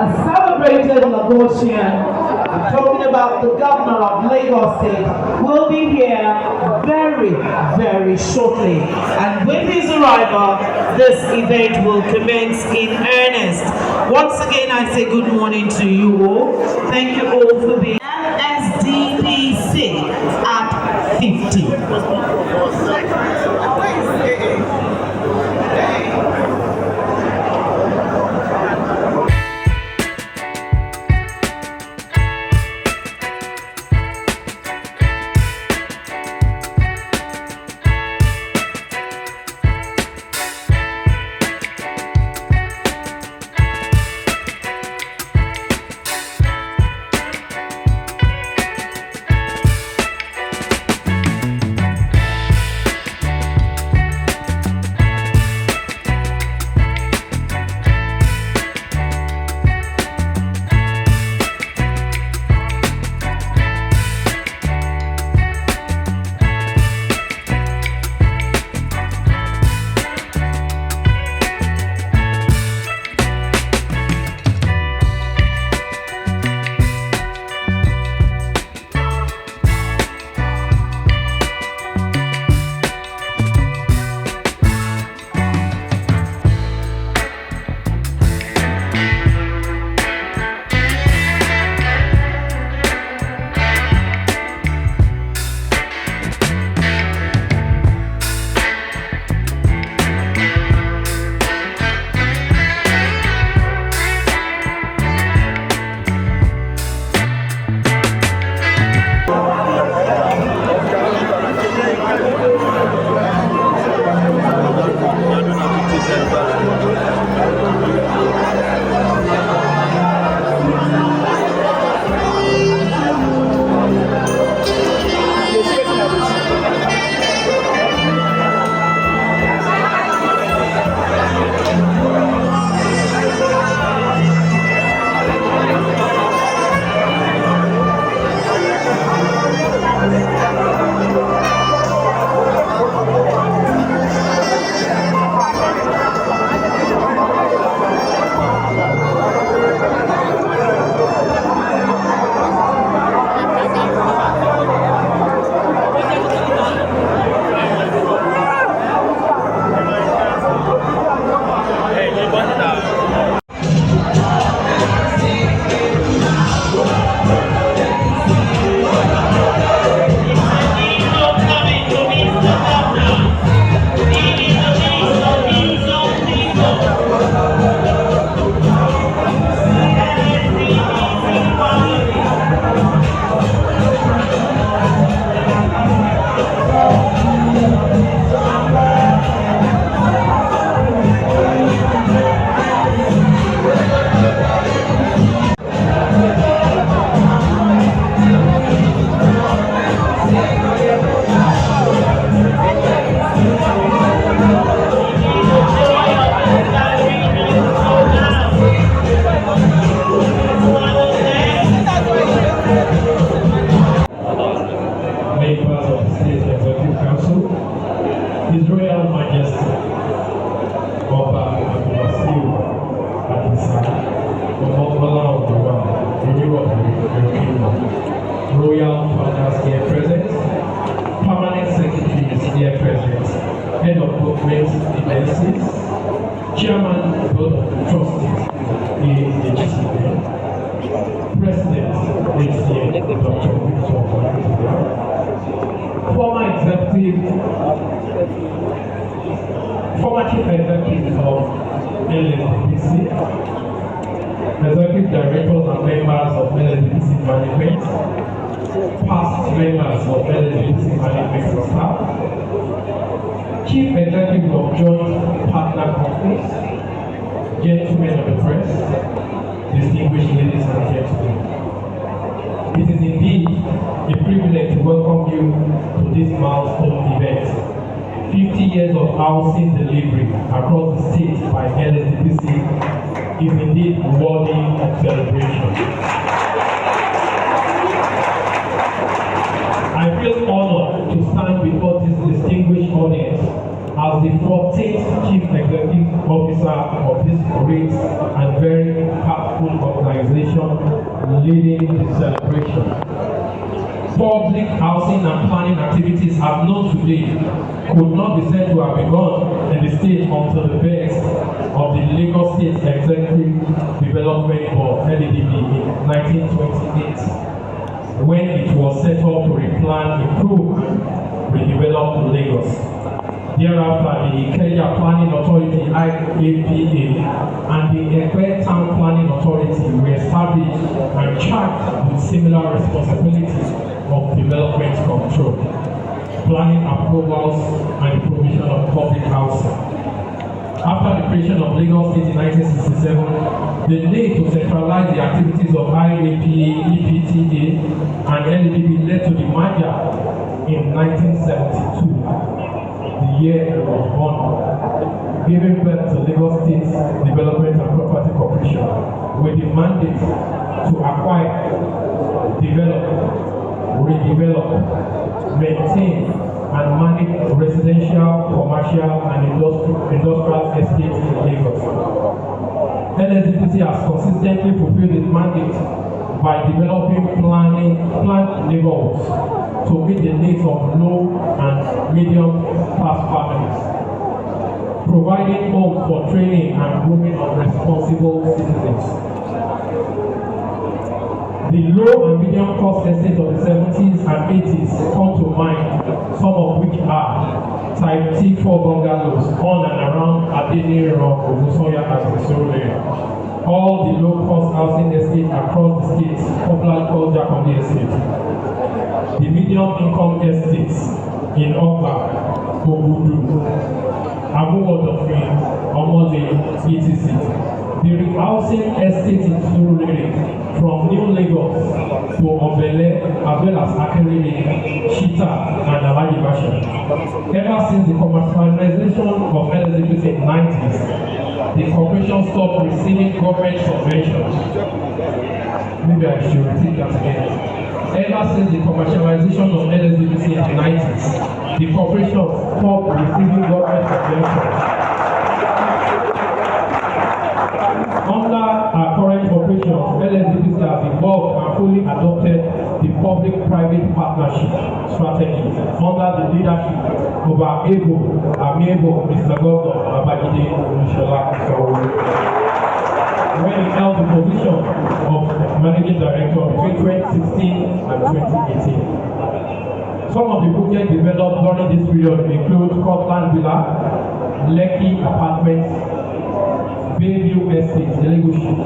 a celebrated Lagosian, talking about the governor of Lagos State, will be here very, very shortly. And with his arrival, this event will commence in earnest. Once again, I say good morning to you all. Thank you all for being LSDPC at 50. Royal Fathers here present, Permanent Secretaries here present, Head of Government Agencies, Chairman of the Board of Trustees, AHCA, President, HCA, Dr. Victor, former Chief Executive of LSDPC, Executive Directors and members of LSDPC Management, past members of LSDPC Management staff, Chief Executive of Joint Partner Companies, gentlemen of the press, distinguished ladies and gentlemen. It is indeed a privilege to welcome you to this milestone event. 50 years of housing delivery across the state by LSDPC is indeed worthy of celebration. I feel honored to stand before this distinguished audience as as the 14th Chief Executive Officer of this great and very impactful organization leading the celebration. Public housing and planning activities as known today could not be said to have begun in the state until the birth of the Lagos State Executive Development Board (LSDPC) in 1928, when it was set up to replan, improve, and redevelop Lagos. Thereafter, the Ikeja Planning Authority (IAPA) and the Ekpe Town Planning Authority were established and charged with similar responsibilities of development control, planning approvals, and the provision of public housing. After the creation of Lagos State in 1967, the need to centralize the activities of IAPA, EPTA, and LSDPC led to the merger in 1972, the year it was born, giving birth to Lagos State Development and Property Corporation, with the mandate to acquire, develop, redevelop, maintain, and manage residential, commercial, and industrial estates in Lagos. LSDPC has consistently fulfilled its mandate by developing planned neighborhoods to meet the needs of low and medium class families, providing homes for training and grooming of responsible citizens. The low and medium cost estates of the 70s and 80s come to mind, some of which are Type T4 bungalows on and around Adeni Rock, Ogusoya, and Surulere. All the low-cost housing estates across the state, popularly called Jacondi Estate. The medium-income estates in Okpa, Ogudu, Abuwodofin, Omode, etc. The rehousing estate in Surulere, from New Lagos to Obele, as well as Akerele, Shita, and Alagi Basha. Ever since the commercialization of LSDPC in the 90s, the corporation stopped receiving government subventions. Maybe I should repeat that again. Ever since the commercialization of LSDPC in the 90s, the corporation stopped receiving government subventions. Under our current operations, LSDPC has evolved and fully adopted the public-private partnership strategy under the leadership of our amiable Mr. Governor Babajide Olushola Sowore, when he held the position of Managing Director between 2016 and 2018. Some of the projects developed during this period include Scotland Villa, Lekki Apartments, Bayview Estate, Elegushi,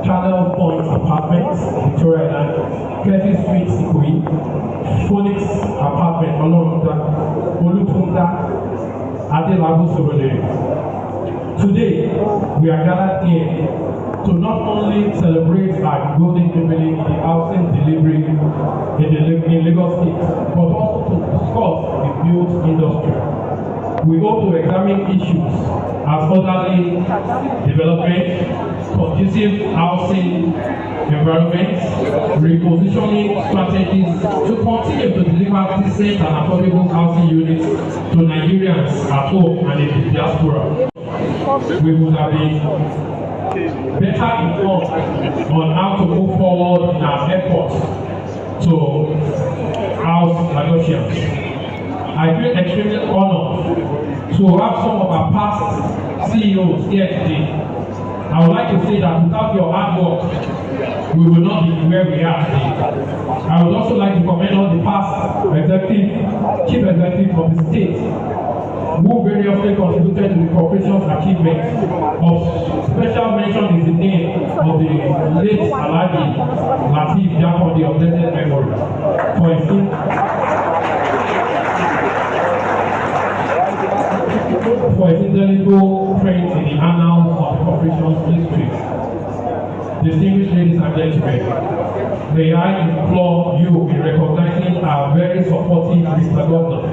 Channel Point Apartments, Victoria Island, Kefi Street, Ikoyi, Phoenix Apartment, Olorunda, Olutunda, Adelabu, Surulere. Today, we are gathered here to not only celebrate our golden jubilee in the housing delivery in Lagos State, but also to discuss the built industry. We hope to examine issues as orderly development, conducive housing environments, repositioning strategies to continue to deliver decent and affordable housing units to Nigerians at home and in the diaspora. We would have been better informed on how to move forward in our efforts to house Lagosians. I feel extremely honored to have some of our past CEOs here today. I would like to say that without your hard work, we will not be where we are today. I would also like to commend all the past chief executives of the state who variously contributed to the corporation's achievement. Of special mention is the name of the late Alhaji Lateef Jacondi of blessed memory for his indelible print in the annals of the corporation's history. Distinguished ladies and gentlemen, may I implore you in recognizing our very supportive Mr. Governor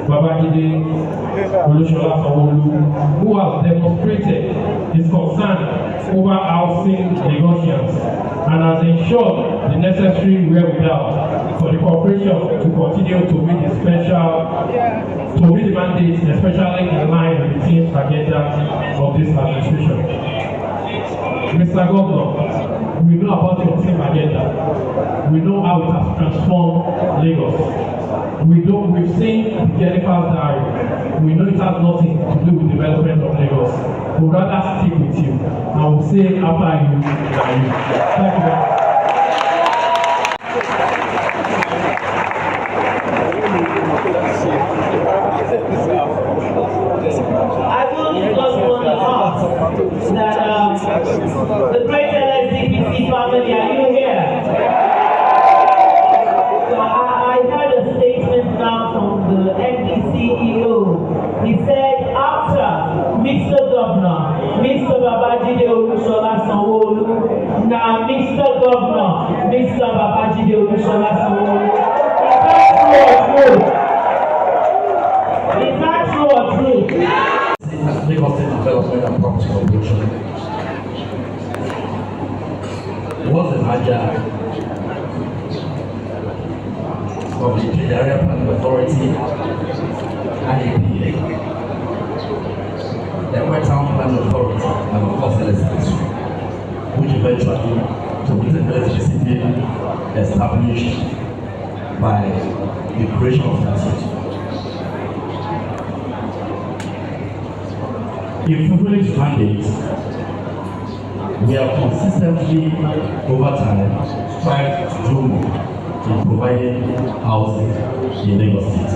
Babajide Olusola Sanwo-Olu, who has demonstrated his concern over housing Lagosians and has ensured the necessary wherewithal for the corporation to continue to meet the mandates, especially in line with the team's agenda of this administration. Mr. Governor, we know about your team agenda. We know how it has transformed Lagos. We've seen Jennifer's diary. We know it has nothing to do with development of Lagos. We'd rather stick with you. I will say after you than you. Thank you very much. I will just want to ask that the great LSDPC family, are you here? So I heard a statement now from the MD CEO. He said after Mr. Governor, Mr. Babajide Olusola Sanwo-Olu, now Mr. Governor, Mr. Babajide Olusola Sanwo-Olu. Is that true or true? Lagos State Development and Property Corporation was a merger of the Area Planning Authority and APA, the White Town Planning Authority, and of course LSDPC, which eventually, to visit LSDPC being established by the creation of statute. In fulfilling this mandate, we have consistently, over time, tried to do more in providing housing in Lagos State.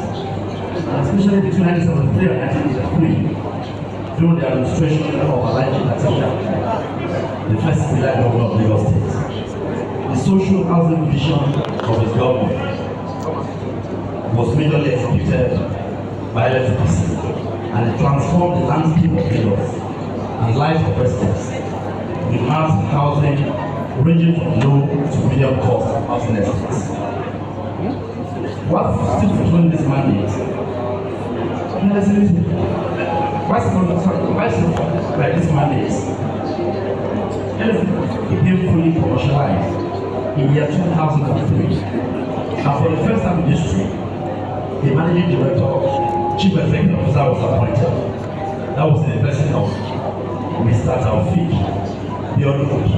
And especially between 1973 and 1983, through the administration of Alhaji Latifa, the first civil governor of Lagos State, the social housing vision of his government was majorly executed by LSDPC. And it transformed the landscape of Lagos and lives of residents with mass housing ranging from low to medium cost housing estates. What still fulfilling this mandate? Why still like this mandate? It became fully commercialized in the year 2003. And for the first time in history, the managing director, Chief Executive Officer was appointed. That was in the person of Mr. Taufik Biodukoki.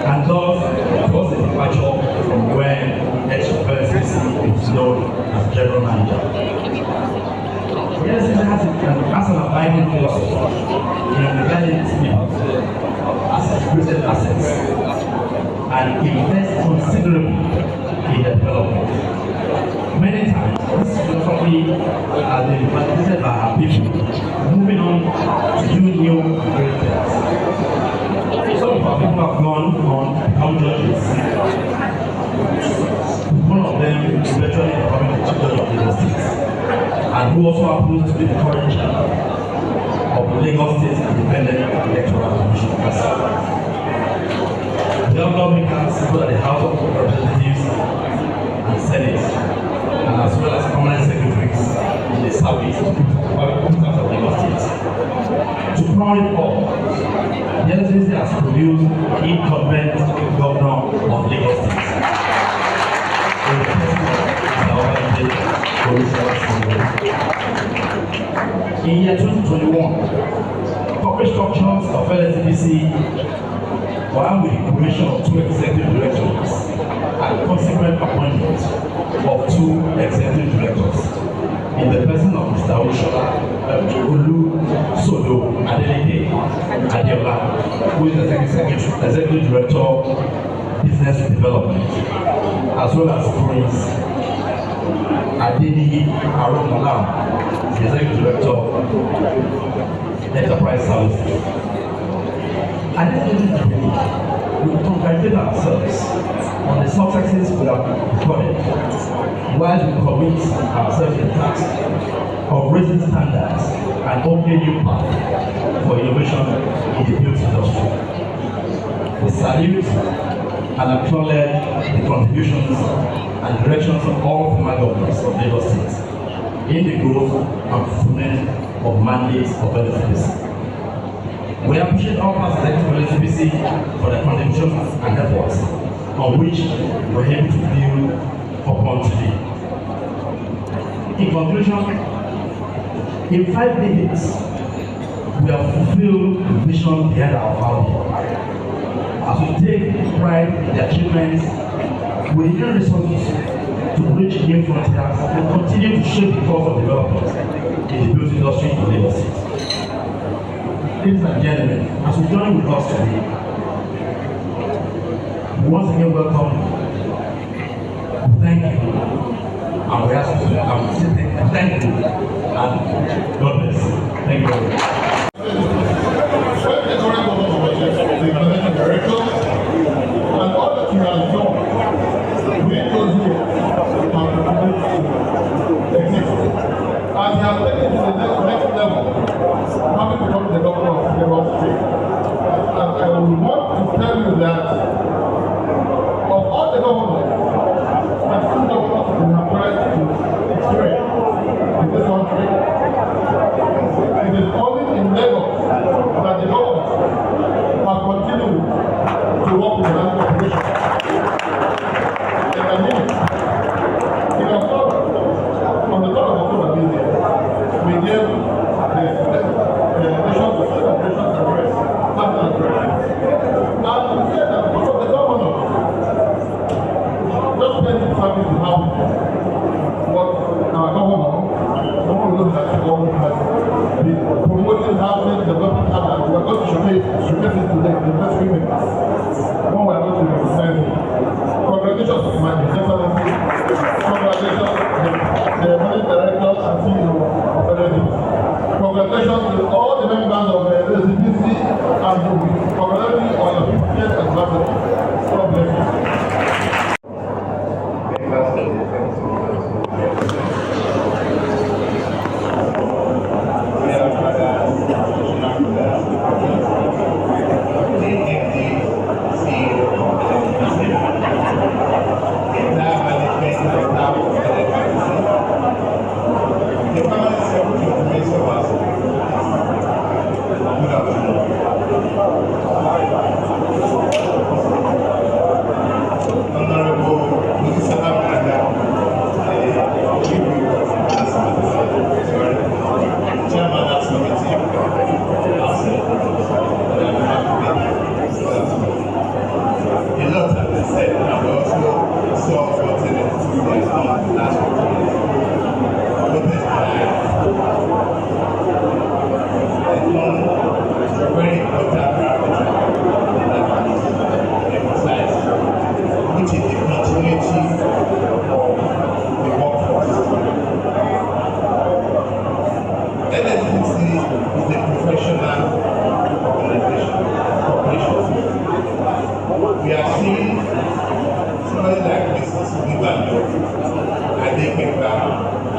And thus, it was a departure from when ex-LSDPC is known as General Manager. Yes, it has an abiding philosophy in regarding its people as created assets and invest considerably in the development. Many times, this philosophy has been validated by our people, moving on to do new great things. Some of our people have gone on to become judges. One of them eventually becoming the chief judge of Lagos State, and who also happens to be the current chair of the Lagos State Independent Electoral Commission. The lawmakers sit at the House of Representatives and Senate, and as well as permanent secretaries in the service of Lagos State. To crown it all, the LSDPC has produced the incumbent governor of Lagos State. In year 2021, corporate structures of LSDPC were with the creation of 2 executive directors and consequent appointment of 2 executive directors in the person of Mr. Olu Sodo Adeleke Adeola, who is the executive director, business development, as well as Prince Adeni Aromola, the executive director, enterprise services. At this moment, we congratulate ourselves on the successes we have recorded, while we commit ourselves to the task of raising standards an opening new path for innovation in the built industry. We salute and acknowledge the contributions and directions of all former governors of Lagos State in the growth and fulfillment of mandates of LSDPC. We appreciate all parts of LSDPC for their contributions and efforts, on which we're able to build upon today. In conclusion, in 5 minutes, we have fulfilled the mission behind our founding. As we take pride in the achievements, we gain resources to reach new frontiers and continue to shape the course of development in the beauty industry in Lagos State. Ladies and gentlemen, as we join with us today, we once again welcome you. Thank you. And we ask you to say thank you and God bless. Thank you very much. And all that you have done, we those who exist. And he has taken it to the next level, having become the governor of Lagos State. And I would want to tell you that of all the governors, and some governors we have tried to experience in this country, it is only in Lagos that the governors have continued to work with the land corporation. And I mean, in October, on the 3rd of October this year, we gave the National Operations Address, National Address. And we said that one of the governors just spent his service in housing. What our governor, someone who knows that the government has been promoting housing, development housing. We are going to showcase it today in the next few minutes. One we are going to represent. Congratulations to my excellency. Congratulations to the managing director and CEO of LSDPC. Congratulations to all the members of the LSDPC and congratulations on your 50th anniversary. God bless you.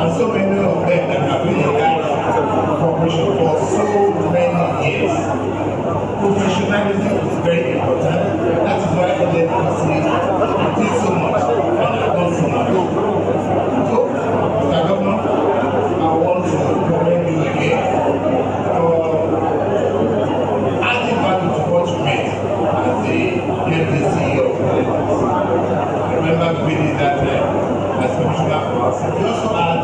And so many of them that have been in that corporation for so many years. Professionalism is very important. That is why LSDPC did so much and have done so much. So, Mr. Governor, I want to commend you again for adding value to what you made as the MDC of LSDPC. I remember we did that as Commissioner for us. We also had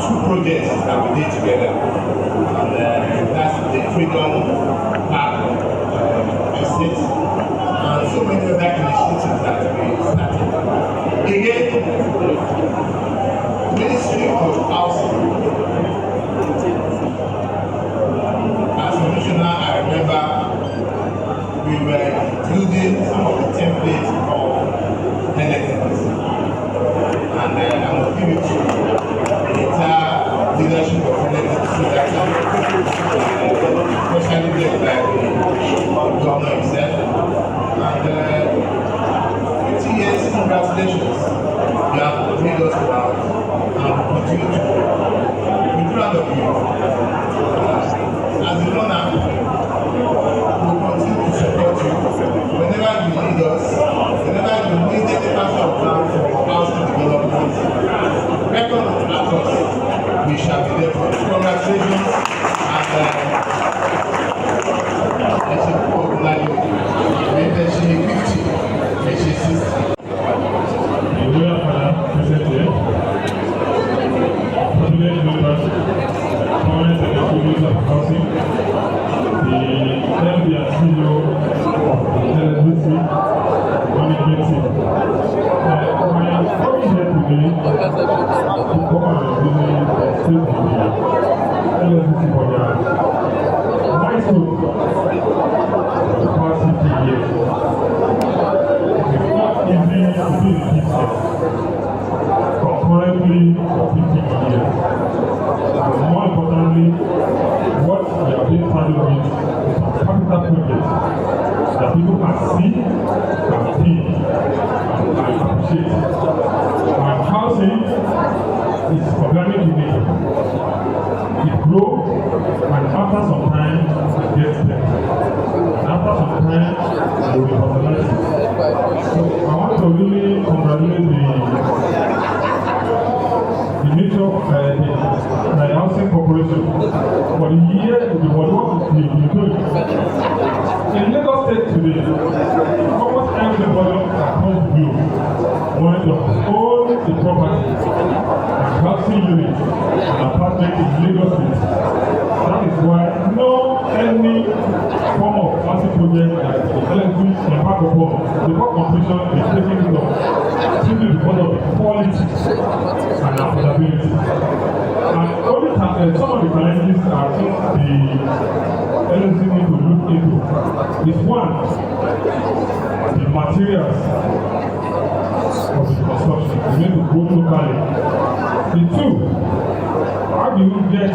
2 projects that we did together. And that's the Freedom Park estate. And so many other initiatives that we started. Again, Ministry of Housing. As Commissioner, I remember we were including some of the templates of LSDPC. And I will give it to the entire leadership of LSDPC, especially led by the governor himself. And 50 years, congratulations. You have made us proud and continue to be proud of you. Lagos, whenever you need any part of land for housing development, reckon on us. We shall be there for you. Congratulations and ẹ̀ṣẹ̀ púpọ̀ láyé ẹ̀ṣẹ̀ 50 ẹ̀ṣẹ̀ 60. The royal father present here, prominent members, prominent executives of housing, the MD and CEO of the LSDPC management team. My coming here today to come and really state the LSDPC for their milestone for the past 50 years. It's not easy to be in this concurrently for 50 years. And more importantly, what we have been starting with is a capital project that people can see, can feel, and appreciate. And housing is organic in nature. It grows, and after some time, it gets better. And after some time, it will be fertilized. So I want to really congratulate the nature of the housing corporation for the year the work they doing. In Lagos State today, almost everybody across the globe wanted to own the property and housing unit and apartment in Lagos State. That is why any form of housing project that the LSD embark upon before completion is taking it off simply because of the quality and affordability. And only some of the challenges I think the LSD need to look into is one, the materials of the construction. We need to go locally. The two, how do you get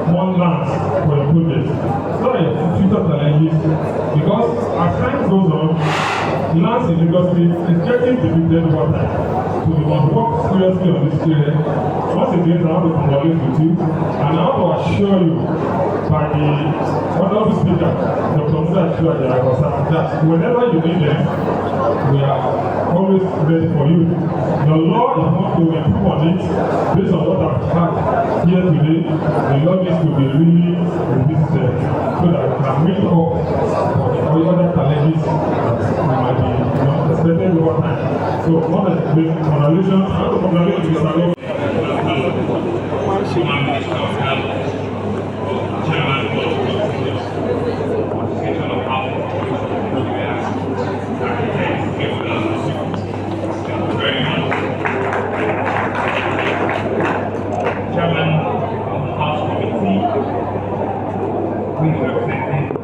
more land for your project? So future challenges, because as time goes on, land in Lagos State is getting depleted over time. So we must work seriously on this area. Once again, I want to congratulate with you, and I want to assure you by the honorable speaker, Dr. Musa that whenever you need them, we are always ready for you. The law is not to improve on it based on what I've had here today. The law needs to be really revisited so that we can meet up for the other challenges that might be expected over time. So, one of the congratulations, I want to congratulate Mr. Chairman of Health, Chairman of Association of Housing, very much. Chairman of the House Committee, who is representing the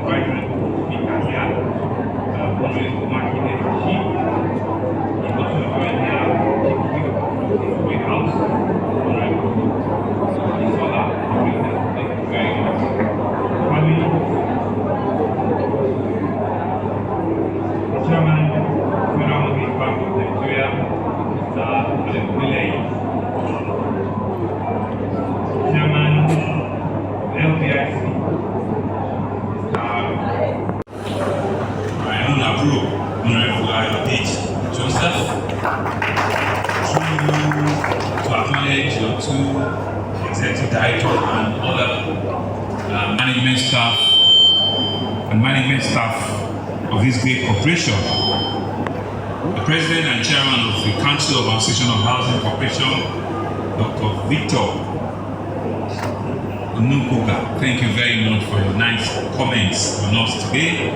President speaker here, Honorable Makinde Rashid. He's also joined here, the White House, Honorable Isola. Thank you very much. Finally, the Chairman, Federal Moving Bank of Nigeria, Mr. Wiley. Chairman, LPIC, my own approval, Honorable Page Joseph, to acknowledge your two executive directors and other management staff of this great corporation. The President and Chairman of the Council of Association of Housing Corporation, Dr. Victor Nukoga, thank you very much for your nice comments on us today.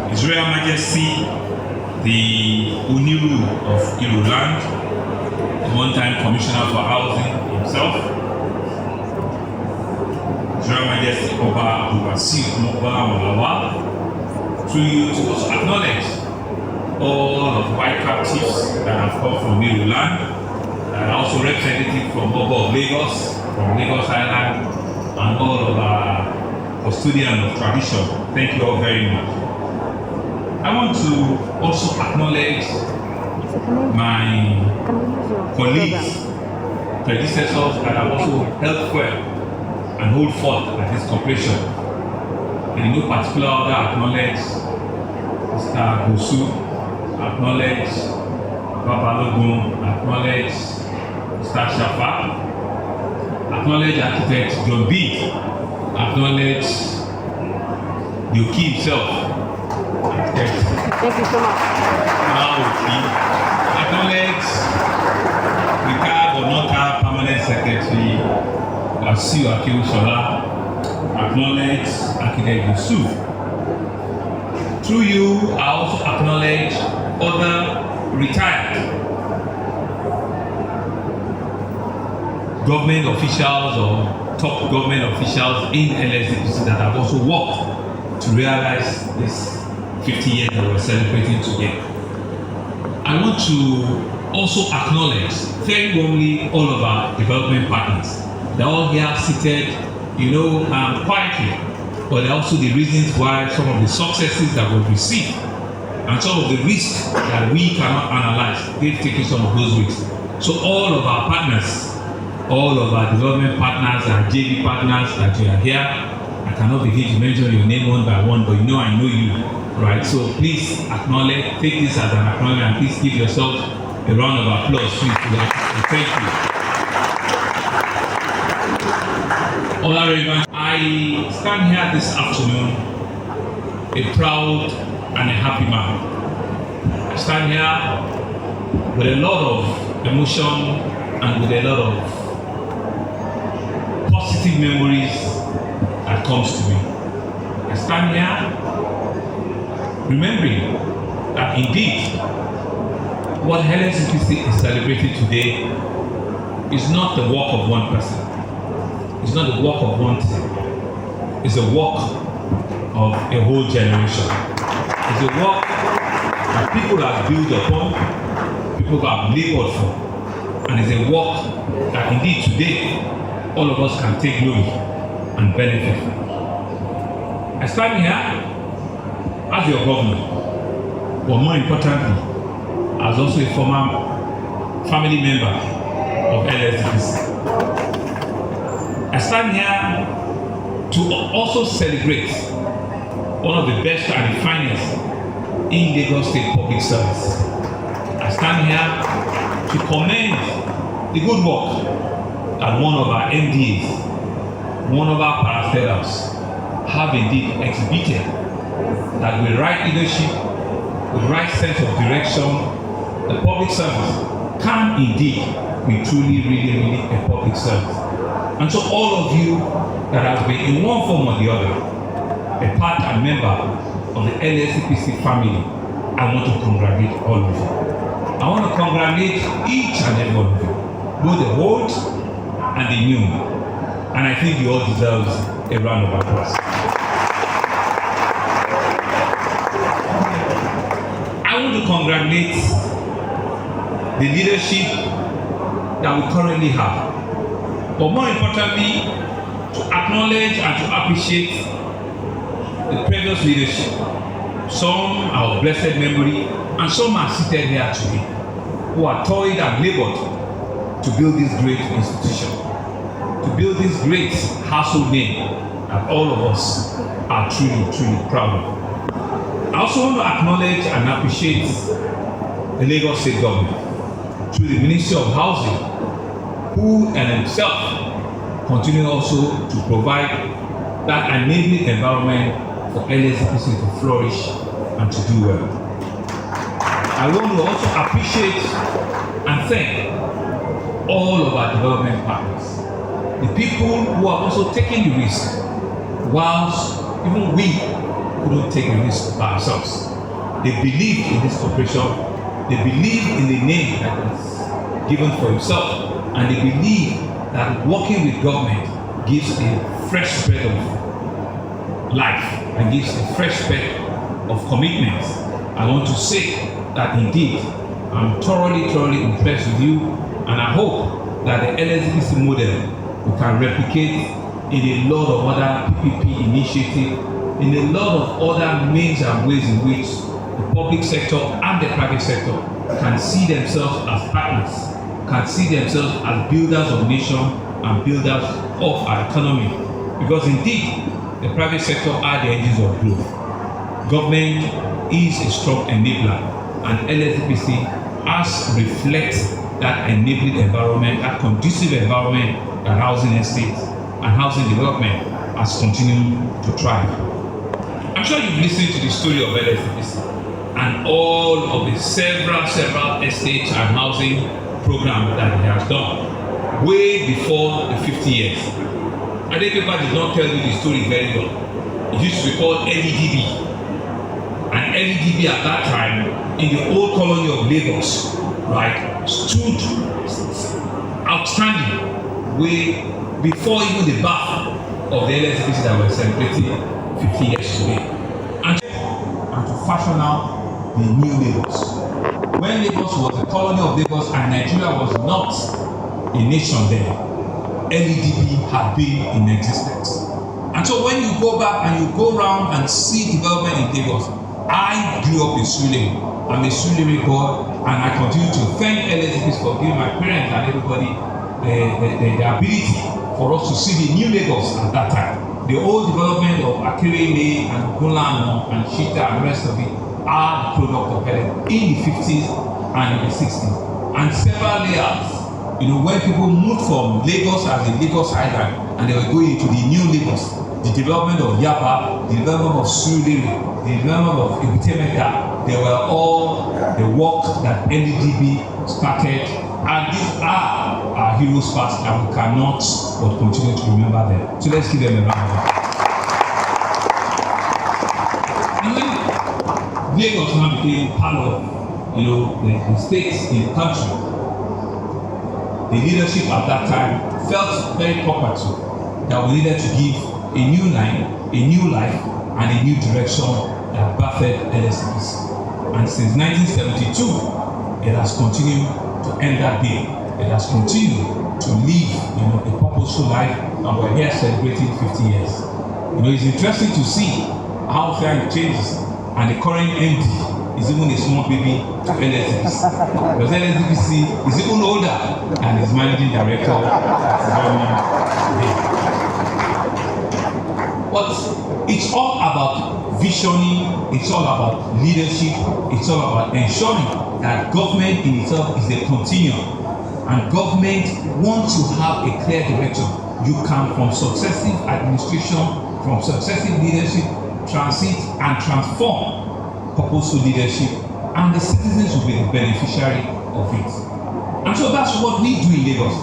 His Royal Majesty, the Uniru of Iruland, the one-time Commissioner for Housing himself, His Royal Majesty Oba Abubasi Mokola Malawa, through you to also acknowledge all of the white captives that have come from Iruland, and also representatives from Oba of Lagos, from Lagos Island, and all of our custodians of tradition. Thank you all very much. I want to also acknowledge my colleagues, predecessors that have also helped well and hold forth at this corporation. In no particular order, acknowledge Mr. Gosu, acknowledge Babalogun, acknowledge Mr. Shafa, acknowledge Architect John B, acknowledge the Oki himself, Architect. Thank you so much. Acknowledge the CAB or non-CAB Permanent Secretary, Wasiu Akinwusola, acknowledge Architect Yusuf. Through you, I also acknowledge other retired government officials or top government officials in LSDPC that have also worked to realize this 50 years that we're celebrating today. I want to also acknowledge very warmly all of our development partners. They're all here seated, quietly, but they're also the reasons why some of the successes that we've received and some of the risks that we cannot analyze, they've taken some of those risks. So all of our partners, all of our development partners and JV partners that you are here, I cannot begin to mention your name one by one, but I know you, right? So please acknowledge, take this as an acknowledgement, and please give yourself a round of applause, please, for that. Thank you. Honorable, I stand here this afternoon a proud and a happy man. I stand here with a lot of emotion and with a lot of positive memories that comes to me. I stand here remembering that indeed what LSDPC is celebrating today is not the work of one person. It's not the work of one team. It's a work of a whole generation. It's a work that people have built upon, people have labored for, and it's a work that indeed today all of us can take glory and benefit from. I stand here as your governor, but more importantly, as also a former family member of LSDPC. I stand here to also celebrate one of the best and the finest in Lagos State public service. I stand here to commend the good work that one of our MDAs, one of our parastatals have indeed exhibited, that with right leadership, with right sense of direction, the public service can indeed be truly, really a public service. And so all of you that have been in one form or the other, a part and member of the LSDPC family, I want to congratulate all of you. I want to congratulate each and every one of you, both the old and the new. And I think you all deserve a round of applause. I want to congratulate the leadership that we currently have. But more importantly, to acknowledge and to appreciate the previous leadership. Some are of blessed memory, and some are seated here today, who are toiled and labored to build this great institution, to build this great household name that all of us are truly, truly proud of. I also want to acknowledge and appreciate the Lagos State government through the Ministry of Housing, who and himself continue also to provide that enabling environment for LSDPC to flourish and to do well. I want to also appreciate and thank all of our development partners, the people who have also taken the risk, whilst even we couldn't take the risk by ourselves. They believe in this operation, they believe in the name that is given for himself, and they believe that working with government gives a fresh spread of life and gives a fresh spread of commitment. I want to say that indeed I'm thoroughly impressed with you, and I hope that the LSDPC model we can replicate in a lot of other PPP initiatives, in a lot of other means and ways in which the public sector and the private sector can see themselves as partners, can see themselves as builders of nation and builders of our economy. Because indeed, the private sector are the engines of growth. government is a strong enabler, and LSDPC has reflect that enabling environment, that conducive environment that housing estates and housing development has continued to thrive. I'm sure you've listened to the story of LSDPC and all of the several estates and housing programs that it has done way before the 50 years. Adepepa did not tell you the story very well. It used to be called LEDB. And LEDB at that time, in the old colony of Lagos, right, stood outstanding way before even the birth of the LSDPC that we're celebrating 50 years today. And to fashion out the new Lagos. When Lagos was a colony of Lagos and Nigeria was not a nation then, LEDB had been in existence. And so when you go back and you go around and see development in Lagos, I grew up in Surulere. I'm a Surulere boy, and I continue to thank LSDPC for giving my parents and everybody the ability for us to see the new Lagos at that time. The old development of Akérèlé and Gulano and Shita and the rest of it are the product of LSDPC in the 50s and in the 60s. And several layers. When people moved from Lagos as the Lagos Island and they were going into the new Lagos, the development of Yaba, the development of Surulere, the development of Ebutemeta, they were all the work that LEDB started, and these are our heroes past, and we cannot but continue to remember them. So let's give them a round of applause. And then Lagos now became part of the states in the country. The leadership at that time felt very proper to that we needed to give a new line, a new life, and a new direction that birthed LSDPC. And since 1972, it has continued to end that day. It has continued to live, a purposeful life, and we're here celebrating 50 years. It's interesting to see how time changes, and the current MD is even a small baby to LSDPC. Because LSDPC is even older than his managing director. But it's all about visioning, it's all about leadership, it's all about ensuring that government in itself is a continuum. And government wants to have a clear direction. You can, from successive administration, from successive leadership, transit and transform purposeful leadership, and the citizens will be the beneficiary of it. And so that's what we do in Lagos.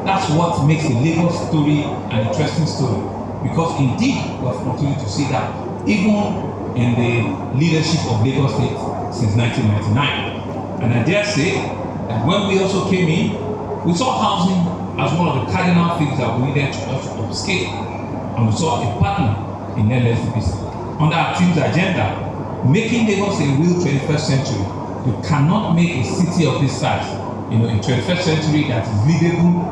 That's what makes the Lagos story an interesting story. Because indeed, we have continued to see that even in the leadership of Lagos State since 1999. And I dare say that when we also came in, we saw housing as one of the cardinal things that we needed to upscale. And we saw a partner in LSDPC under our team's agenda, making Lagos a real 21st century. You cannot make a city of this size, in 21st century that is livable,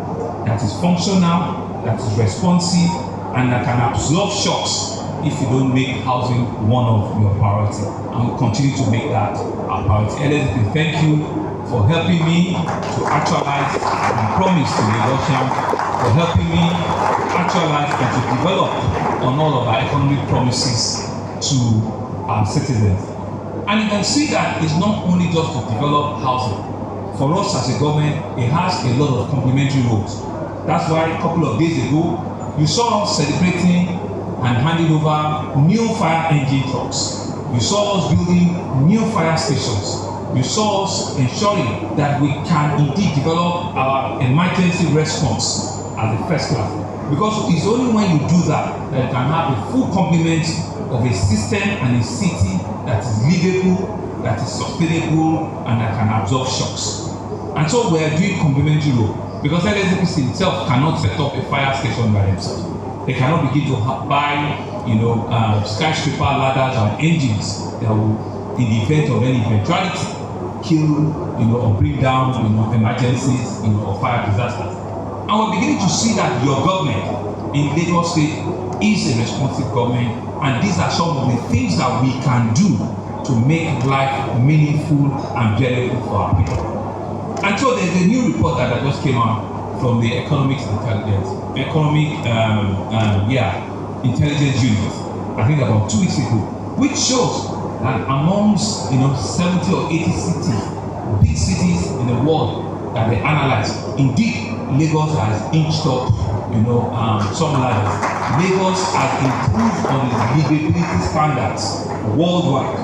that is functional, that is responsive, and that can absorb shocks if you don't make housing one of your priorities. And we'll continue to make that our priority. LSDPC, thank you for helping me to actualize and promise to the Lagosian, for helping me to actualize and to develop on all of our economic promises to our citizens. And you can see that it's not only just to develop housing. For us as a government, it has a lot of complementary roles. That's why a couple of days ago, you saw us celebrating and handing over new fire engine trucks. You saw us building new fire stations. You saw us ensuring that we can indeed develop our emergency response as a first class. Because it's only when you do that that you can have a full complement of a system and a city that is livable, that is sustainable, and that can absorb shocks. And so we are doing complementary role, because LSDPC itself cannot set up a fire station by themselves. They cannot begin to buy, skyscraper ladders and engines that will, in the event of any eventuality, kill, or bring down, emergencies, or fire disasters. And we're beginning to see that your government in Lagos State is a responsive government, and these are some of the things that we can do to make life meaningful and bearable for our people. And so there's a new report that just came out from the Intelligence Unit, I think about 2 weeks ago, which shows that amongst 70 or 80 cities, big cities in the world that they analyze, indeed Lagos has inched up some levels. Lagos has improved on its livability standards worldwide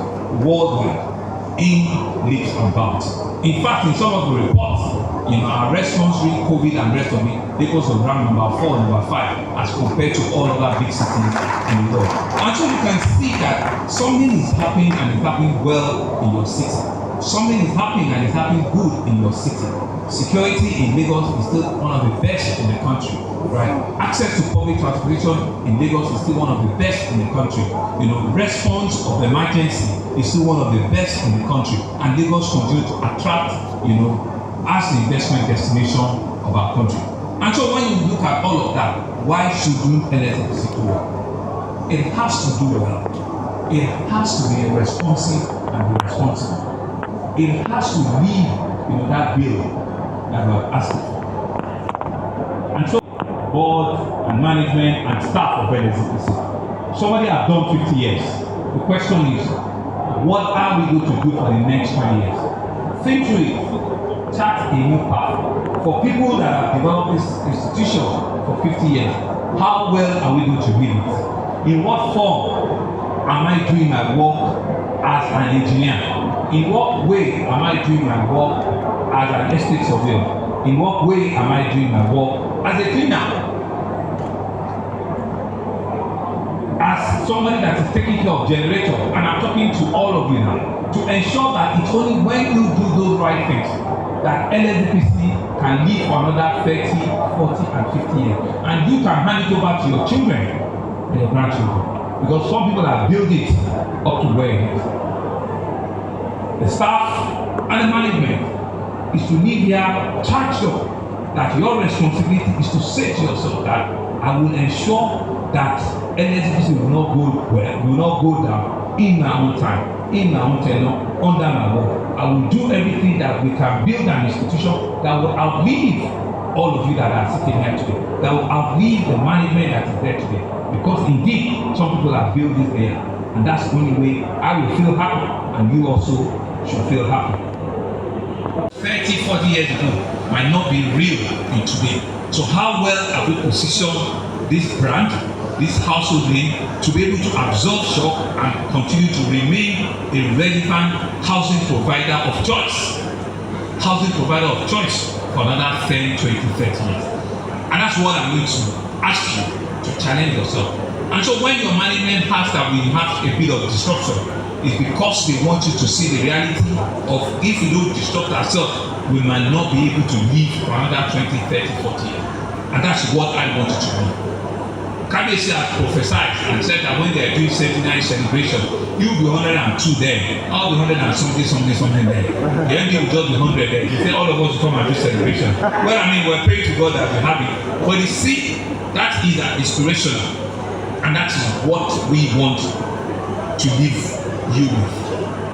in leaps and bounds. In fact, in some of the reports, our response during COVID and rest of it, Lagos was ranked number 4, number 5 as compared to all other big cities in the world. And so you can see that something is happening and it's happening well in your city. Something is happening and it's happening good in your city. Security in Lagos is still one of the best in the country, right? Access to public transportation in Lagos is still one of the best in the country. Response of emergency is still one of the best in the country, and Lagos continues to attract, as the investment destination of our country. And so when you look at all of that, why shouldn't LSDPC do well? It has to do well. It has to be responsive and be responsible. It has to leave, that bill that we're asking for. And so, board and management and staff of LSDPC, somebody have done 50 years. The question is, what are we going to do for the next 20 years? Think through it. Chart a new path. For people that have developed this institution for 50 years, how well are we going to build it? In what form am I doing my work as an engineer? In what way am I doing my work as an estate surveyor? In what way am I doing my work as a cleaner? As somebody that is taking care of generator, and I'm talking to all of you now, to ensure that it's only when you do those right things that LSDPC can live for another 30, 40, and 50 years. And you can hand it over to your children and your grandchildren. Because some people have built it up to where it is. The staff and the management is to live here charged up that your responsibility is to say to yourself that I will ensure that LSDPC will not go down in my own time, in my own tenure, under my work. I will do everything that we can build an institution that will outlive all of you that are sitting here today, that will outlive the management that is there today. Because indeed, some people have built this there, and that's the only way I will feel happy, and you also should feel happy. 30, 40 years ago might not be real in today. So how well have we positioned this brand, this household name, to be able to absorb shock and continue to remain a relevant housing provider of choice. Housing provider of choice for another 10, 20, 30 years. And that's what I'm going to ask you to challenge yourself. And so when your management has that we have a bit of disruption, it's because they want you to see the reality of if we don't disrupt ourselves, we might not be able to live for another 20, 30, 40 years. And that's what I wanted to do. Kabiyesi has prophesied and said that when they are doing centenary celebration, you will be 102 there, I'll be 100 and something there. The MD will just be 100 there. He said all of us will come and do celebration. Well, I mean, we're praying to God that we have it. But you see, that is inspirational. And that is what we want to leave you with.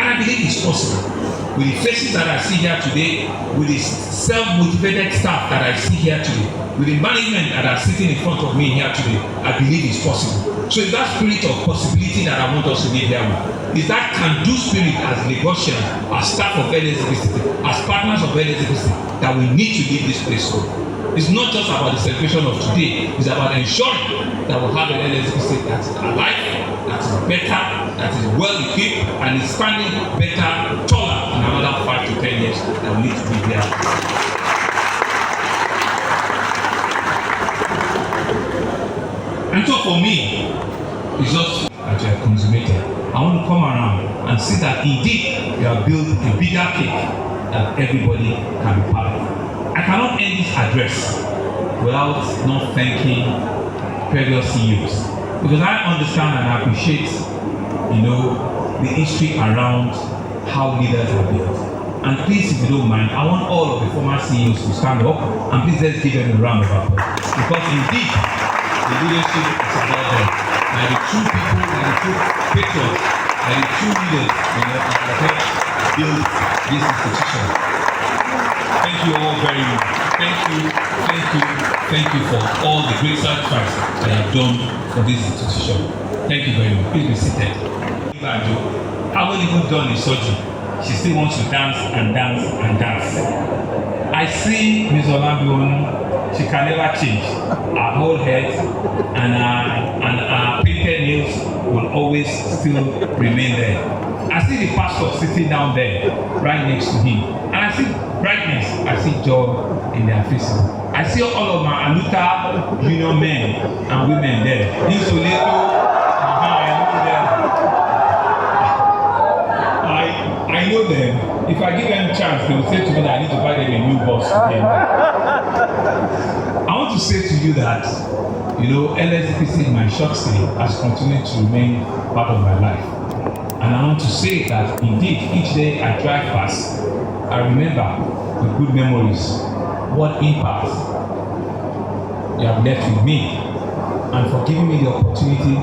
And I believe it's possible. With the faces that I see here today, with the self-motivated staff that I see here today, with the management that are sitting in front of me here today, I believe it's possible. So it's that spirit of possibility that I want us to live here with. It's that can-do spirit as Lagosians, as staff of LSDPC, as partners of LSDPC, that we need to leave this place with. It's not just about the celebration of today, it's about ensuring that we have an LSDPC that is alive, that is better, that is well equipped, and is standing better, taller in another 5 to 10 years that we need to be there. And so for me, it's just that you have consummated. I want to come around and see that indeed you have built a bigger cake that everybody can be part of. I cannot end this address without not thanking previous CEOs, because I understand and appreciate, the history around how leaders are built. And please, if you don't mind, I want all of the former CEOs to stand up, and please let's give them a round of applause, because indeed the leadership is about them. They're the true people, they're the true patrons, they're the true leaders, that help build this institution. Thank you all very much. Thank you for all the great sacrifice that you have done for this institution. Thank you very much. Please be seated. haven't even done a surgery. She still wants to dance and dance and dance. I see Ms. Olamide, she can never change. Her whole head and her painted nails will always still remain there. I see the pastor sitting down there, right next to him. And I see brightness, I see joy in their faces. I see all of my Aluta union men and women there. These Soleto, I know them. If I give them a chance, they will say to me that I need to buy them a new bus today. I want to say to you that, LSDPC in my short stay has continued to remain part of my life. And I want to say that indeed, each day I drive past, I remember the good memories, what impact you have left with me, and for giving me the opportunity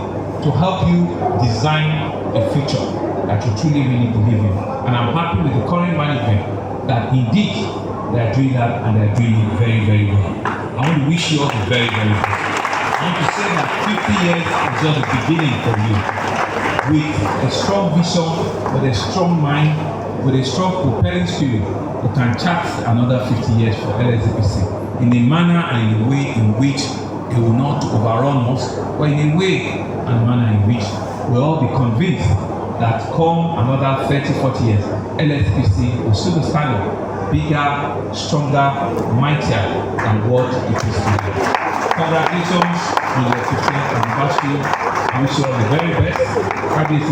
to help you design a future that you truly really believe in. And I'm happy with the current management that indeed they are doing that and they are doing it very, very well. I want to wish you all the very, very best. I want to say that 50 years is just the beginning for you. With a strong vision, with a strong mind, with a strong propelling spirit, you can chart another 50 years for LSDPC in a manner and in a way in which it will not overrun us, but in a way and manner in which we'll all be convinced that come another 30-40 years, LSDPC will still be standing bigger, stronger, mightier than what it is today. Congratulations on your 15th anniversary. I wish you all the very best.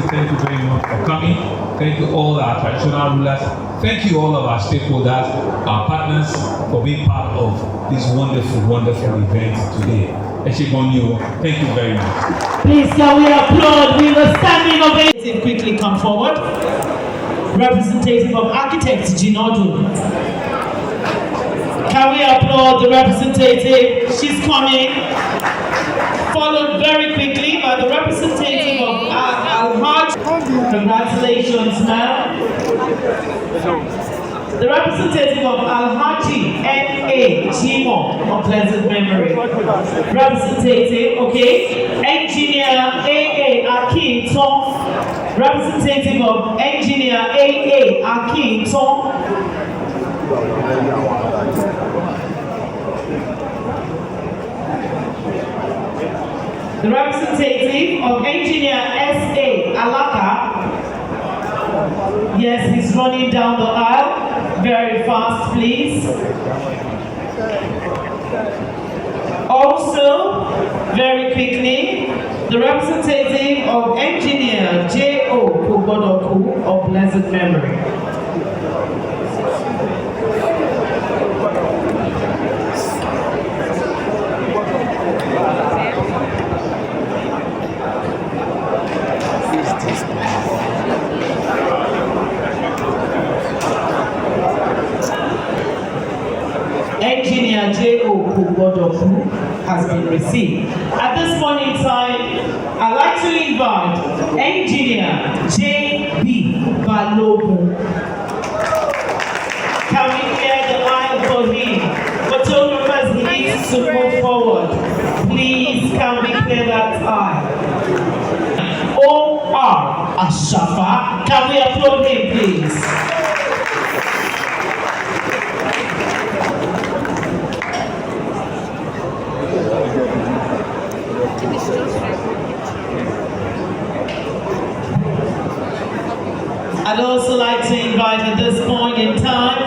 Thank you very much for coming. Thank you all our traditional rulers. Thank you all of our stakeholders, our partners, for being part of this wonderful, wonderful event today. Thank you very much. Please, can we applaud with a standing ovation? Quickly come forward. Representative of Architects, Jinodu. Can we applaud the representative? She's coming. Followed very quickly by the representative of Al-Hajj. Congratulations, ma'am. The representative of Al-Haji N.A. Jimo of pleasant memory. Representative, okay. Engineer A.A. Akin Tom. Representative of Engineer A.A. Akin Tom. The representative of Engineer S.A. Alaka. Yes, he's running down the aisle. Very fast, please. Also, very quickly, the representative of Engineer J.O. Kubodoku of blessed memory. Engineer J.O. Kubodoku has been received. At this point in time, I'd like to invite Engineer J.B. Balogun. Can we clear the aisle for him? Photographers, he needs to move forward. Please, can we clear that aisle? O.R. Ashafa, can we applaud him, please? I'd also like to invite at this point in time,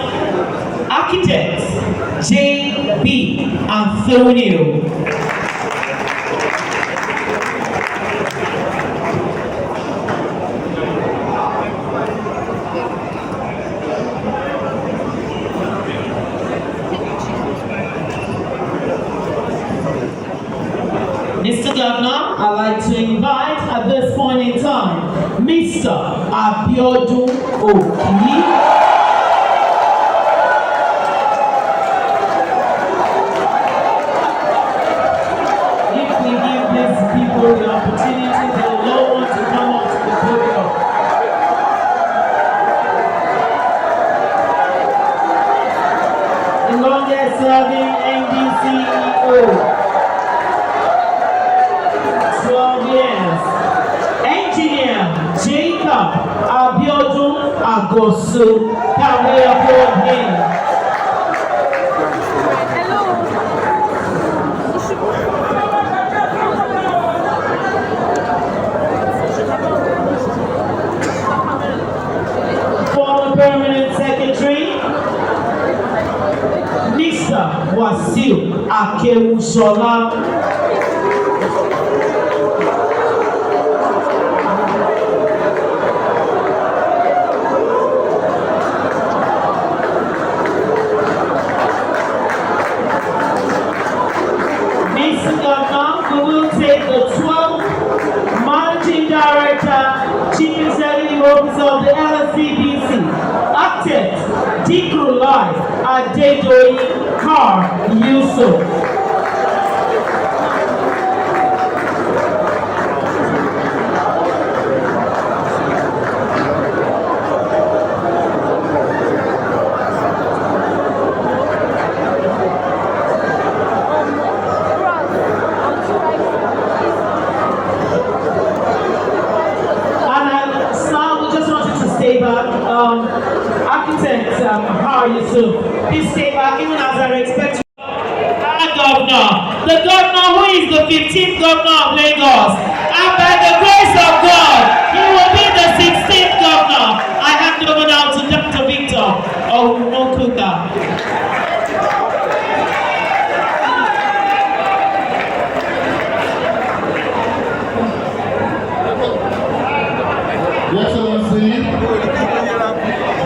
Architects J.B. Antonio. Mr. Governor, I'd like to invite at this point in time, Mr. Abiodun Oki. If we give these people the opportunity, they will all want to come up to the podium. The longest serving NDCEO. 12 years. Engineer J. Agosu. Can we applaud him? Former Permanent Secretary, Mr. Wasiu Akewusola. Chief Executive Officer of the LSDPC, Architect Dikulai Adedoyi Kar Yusuf. Architect Kar Yusuf, please stay back even as I expect you. Our governor, the governor who is the 15th governor of Lagos, and by the grace of God, he will be the 16th governor. I hand over now to Dr. Victor Onokuka. Your Excellency,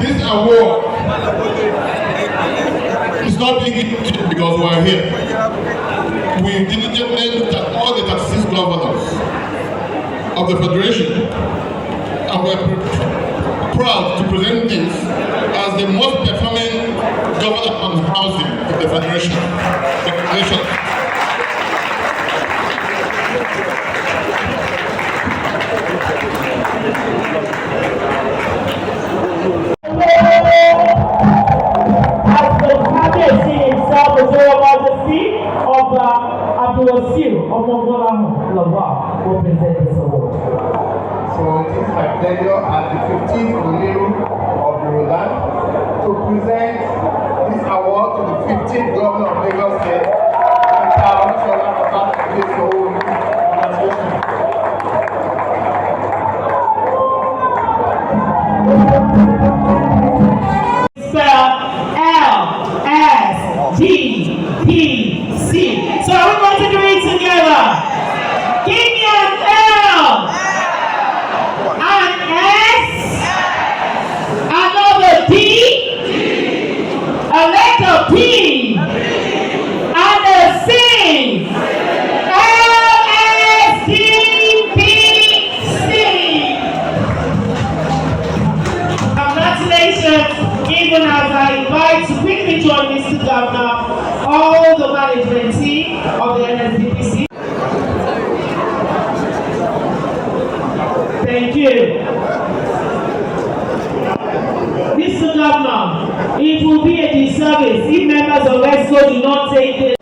this award is not being given because we are here. We diligently looked at all the 36 governors of the Federation, and we are proud to present this as the most performing governor on housing in the Federation. Will present this award. So it is my pleasure as the 15th Oniru of the Roland to present this award to the 15th Governor of Lagos State. Spell LSDPC. So are we going to do it together? Give me an L, an S, another D, a letter P, and a C. LSDPC. Congratulations, even as I invite to quickly join Mr. Governor, all the management team of the LSDPC. Thank you. Mr. Governor, it will be a disservice if members of ESCO do not take this.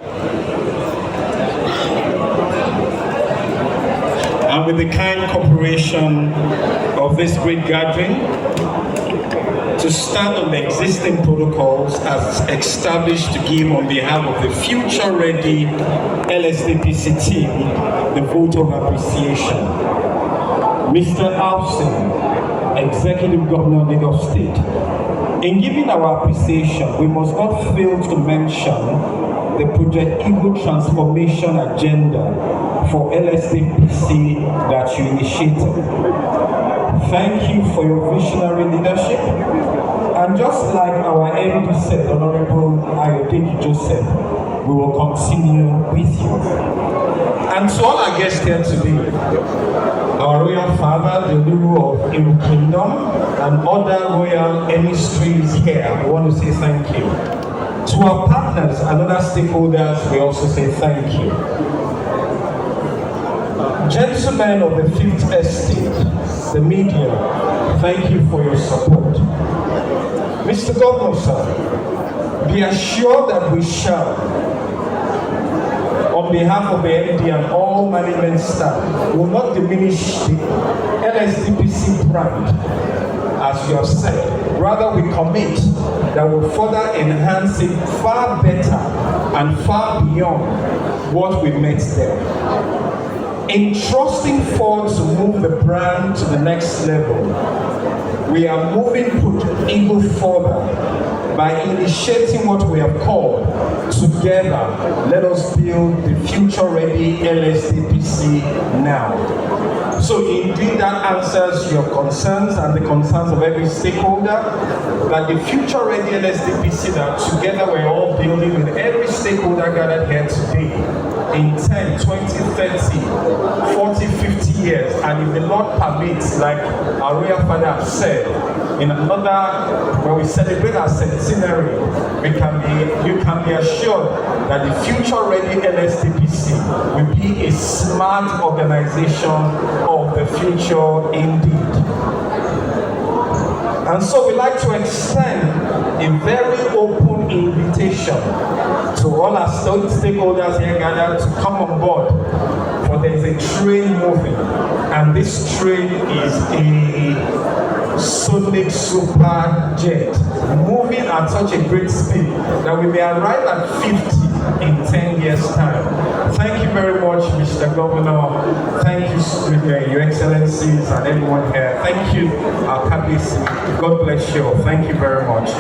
And with the kind cooperation of this great gathering, to stand on the existing protocols as established to give on behalf of the future-ready LSDPC team the vote of appreciation. Mr. Alson, Executive Governor of Lagos State, in giving our appreciation, we must not fail to mention the Project Eagle Transformation Agenda for LSDPC that you initiated. Thank you for your visionary leadership. And just like our MD said, Honorable Ayodele Joseph, we will continue with you. And to all our guests here today, our royal father, the Lulu of Iru Kingdom, and other royal emissaries here, we want to say thank you. To our partners and other stakeholders, we also say thank you. Gentlemen of the Fifth Estate, the media, thank you for your support. Mr. Governor, sir, be assured that we shall, on behalf of the MD and all management staff, will not diminish the LSDPC brand as you have said. Rather, we commit that will further enhance it far better and far beyond what we met there. In trusting Ford to move the brand to the next level, we are moving even further by initiating what we have called Together, Let Us Build the Future-Ready LSDPC Now. So indeed that answers your concerns and the concerns of every stakeholder, that the Future-Ready LSDPC that together we're all building with every stakeholder gathered here today in 10, 20, 30, 40, 50 years, and if the Lord permits, like our Royal Father has said, in another, when we celebrate our centenary, you can be assured that the Future-Ready LSDPC will be a smart organization of the future indeed. And so we like to extend a very open invitation to all our stakeholders here gathered to come on board, for there is a train moving, and this train is a Sonic super jet moving at such a great speed that we may arrive at 50 in 10 years time. Thank you very much, Mr. Governor. Thank you, Your Excellencies and everyone here. Thank you, our Kabisi. God bless you all. Thank you very much.